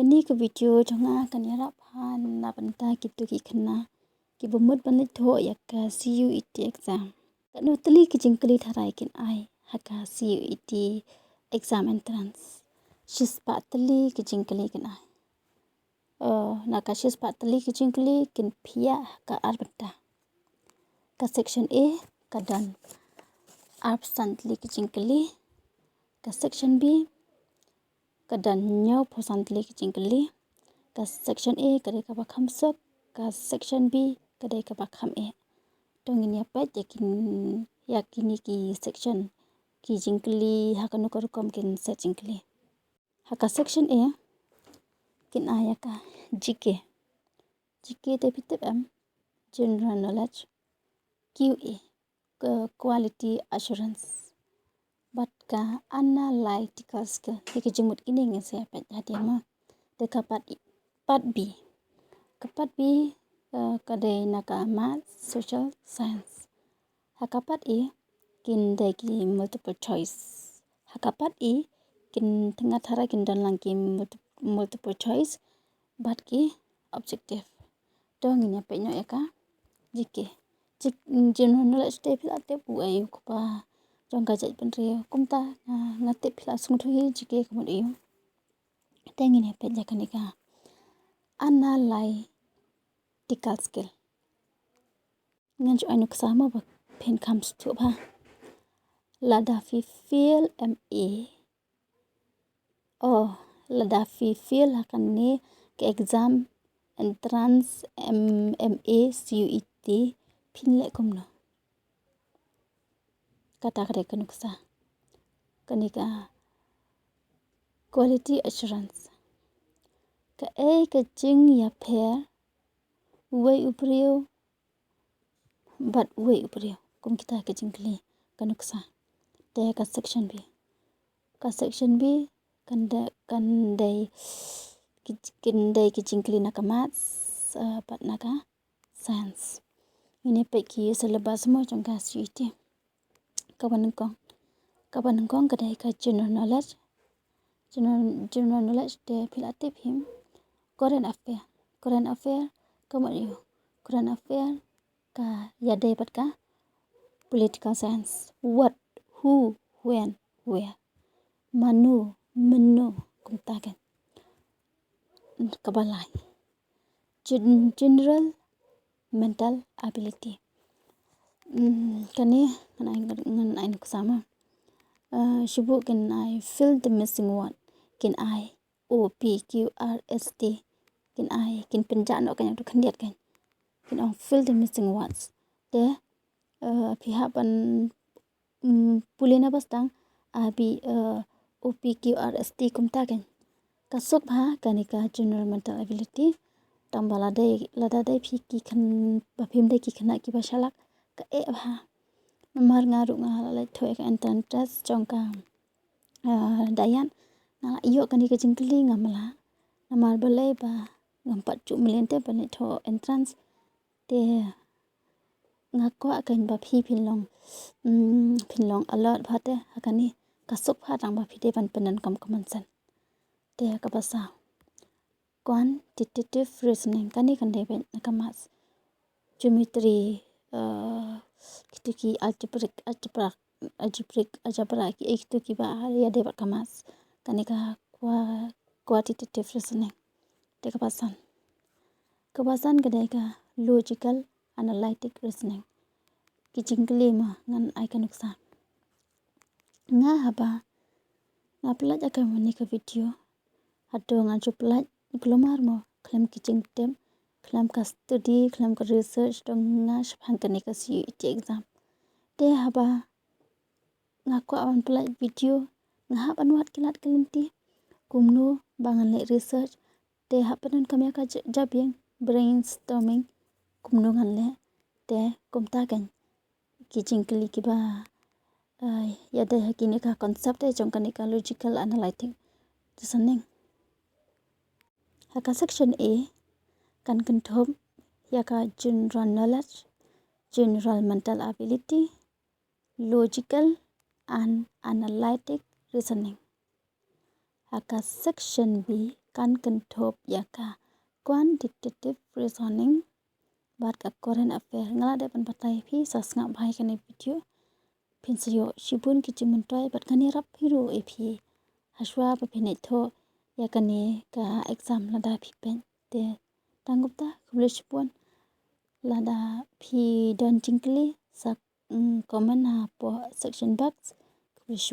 Kani ke video jonga kan yarap han na bynta kitu ki khynnah ki bumut banit thoh iaka C.U.E.T exam. Kanu teli ki jingkeli tharai kin ai haka C.U.E.T exam entrance. Shispa teli ki jingkeli kin ai. Naka shispa teli ki jingkeli kin phia ka arbata. Ka section A ka dan arbsan teli ki jingkeli. Ka section B kadan nyau phosan teli ki jingkeli. Ka section A kadai ka bakham sok. Ka section B kadai ka bakham A. Tongin ya pet yakini ki section ki jingkeli hakanu karukom kin set jingkeli. Haka section A kin ayaka GK. GK te pitip am general knowledge. QA quality assurance. But ka analytical skill ki jingmut ini ngese pet hati ma. Deka part B. Ka part B kadai naka math social science. Haka part A kin dai ki multiple choice. Haka part E kin tengah thara kin dan lang ki multiple choice but ki objective. Dong ini pe nyo eka GK. General knowledge te pila te pu ayu kupa jong ka jai penrio kumta ngate pila sung thui GK kamut ayu. Tengin ya pe jakanika analytical skill. Ngan jo anu kesama ba pen comes to ba. Lada fi feel MA. Lada fi feel akan ni ke exam entrance MA C.U.E.T pinle kumno. Kata kare kanuksa. Kanika quality assurance. Ka ke jing ya pair way uprio but way uprio kum kita ke jingkeli kanuksa. Te ka section B. Ka section B kandai ki jingkeli naka maths but naka science. Ini pe ki syllabus mo jongka C.U.E.T. Kabanengkong kadai ka general knowledge. General knowledge te pilatip him current affair. Current affair kamut yu. Current affair ka yadai pat ka political science. What, who, when, where. Manu, menu kumta kan. Kabalai. General mental ability. Kani ngan ai kusama. Shibuk kin I fill the missing one. Kin I OPQRST. Kin I kin penjak no kan tu khandiat kan. Kin on fill the missing ones. Te pihak pan pulina bastang abi OPQRST kumta kan. Kasuk ha kanika general mental ability. Tambah ladai phi kan bapim dai ki khynnah ki basalak ka ha. Namar ngaru ngalai thoe ka entrance test jongka dayan na iyo kani ke jingkeli ngamla. Namar balai ba ngampat cu million te banit tho entrance te ngakwa kan ba phi phinlong alert phate hakani kasuk pha tang ba phite pan panan kam kamansan. Te ka basa quantitative reasoning kani kandai ben nakamas geometry kitu ki algebraic ki kitu ki ba ya de kamas kanika quantitative reasoning. Te kapasan kadai ka logical analytic reasoning. Ki jingkeli ma ngan ai kanuksa. Nga haba nga pelaj akan mani ka video. Ado nga jo pelaj kelomar mo klam ki jingtem klam ka study klam ka research dong nga shphang kanika C.U.E.T exam. Te haba nga ko awan pelaj video nga haban wat kilat kelinti kumno bangan le research te hapanan kamya ka jabing brainstorming kumno ngan le te kumta kan ki jingkeli ki ba yada hakini ka concept te jong kanika logical analytic reasoning. Haka section A kan kenthom yaka general knowledge, general mental ability, logical and analytic reasoning. Haka section B kan kentop iaka quantitative reasoning bat ka current affair ngala de pan patai phi sasnga bhai kane video pinsayo shibun ki chimuntai bat kani rap hiru e phi haswa pa phine tho yakane ka exam lada phi pen te tangupta kulish pon lada phi don tingkli sak comment ha po section box kulish